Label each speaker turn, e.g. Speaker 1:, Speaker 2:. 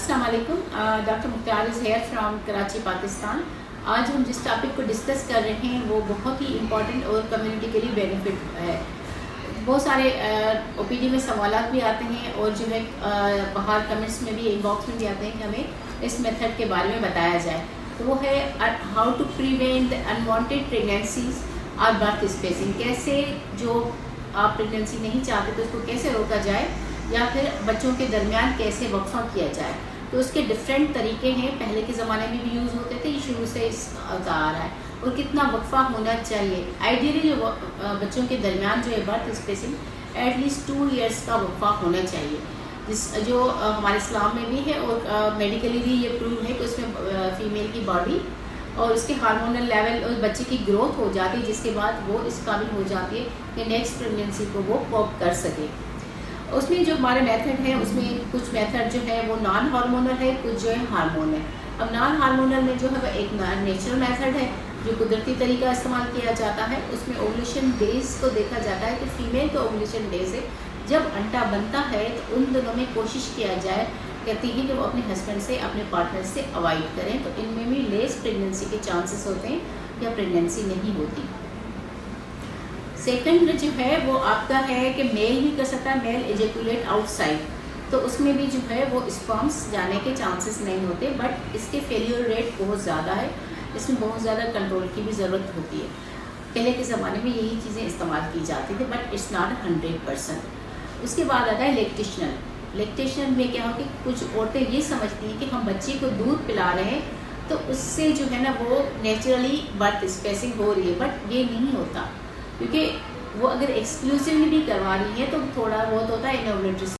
Speaker 1: अस्सलाम वालेकुम। Doctor Mukhtar is here from Karachi, Pakistan. आज हम जिस टॉपिक को डिस्कस कर रहे हैं वो बहुत ही इम्पॉर्टेंट और कम्युनिटी के लिए बेनिफिट है। बहुत सारे ओपीडी में सवालात भी आते हैं और जो है बाहर कमेंट्स में भी, इनबॉक्स में भी आते हैं कि हमें इस मेथड के बारे में बताया जाए। तो वो है how to prevent the unwanted pregnancies और बर्थ स्पेसिंग। कैसे जो आप प्रेगनेंसी नहीं चाहते तो उसको कैसे रोका जाए या फिर बच्चों के दरमियान कैसे वक्फा किया जाए। तो उसके डिफरेंट तरीके हैं, पहले के ज़माने में भी यूज़ होते थे, ये शुरू से आता आ रहा है। और कितना वक्फा होना चाहिए। आइडियली जो बच्चों के दरमियान जो है बर्थ स्पेसिंग एटलीस्ट 2 ईयर्स का वक्फा होना चाहिए, जो हमारे इस्लाम में भी है और मेडिकली भी ये प्रूव है कि उसमें फ़ीमेल की बॉडी और उसके हार्मोनल लेवल और बच्चे की ग्रोथ हो जाती है, जिसके बाद वो इस काबिल हो जाती है कि नेक्स्ट प्रेगनेंसी को वो कोप कर सके। उसमें जो हमारे मेथड है उसमें कुछ मेथड जो है वो नॉन हार्मोनल है, कुछ जो है हार्मोनल है। अब नॉन हार्मोनल में जो है वो एक नेचुरल मेथड है जो कुदरती तरीका इस्तेमाल किया जाता है। उसमें ओवुलेशन डेज को देखा जाता है कि फ़ीमेल का ओवुलेशन डेज है जब अंडा बनता है, तो उन दोनों में कोशिश किया जाए, कहती है कि वो अपने हस्बैंड से, अपने पार्टनर से अवॉइड करें, तो इनमें भी लेस प्रेगनेंसी के चांसेस होते हैं या प्रेगनेंसी नहीं होती। सेकंड जो है वो आपका है कि मेल भी कर सकता है, मेल एजेकुलेट आउटसाइड, तो उसमें भी जो है वो स्पर्म्स जाने के चांसेस नहीं होते, बट इसके फेलियर रेट बहुत ज़्यादा है। इसमें बहुत ज़्यादा कंट्रोल की भी ज़रूरत होती है। पहले के ज़माने में यही चीज़ें इस्तेमाल की जाती थी, बट इट्स नॉट 100%। उसके बाद आता है लैक्टेशनल। लैक्टेशनल में क्या हो कि कुछ औरतें ये समझती हैं कि हम बच्चे को दूध पिला रहे हैं तो उससे जो है ना वो नेचुरली बर्थ स्पेसिंग हो रही है, बट ये नहीं होता, क्योंकि वो अगर एक्सक्लूसिवली भी करवा रही है तो थोड़ा बहुत होता है इनोवलेटरी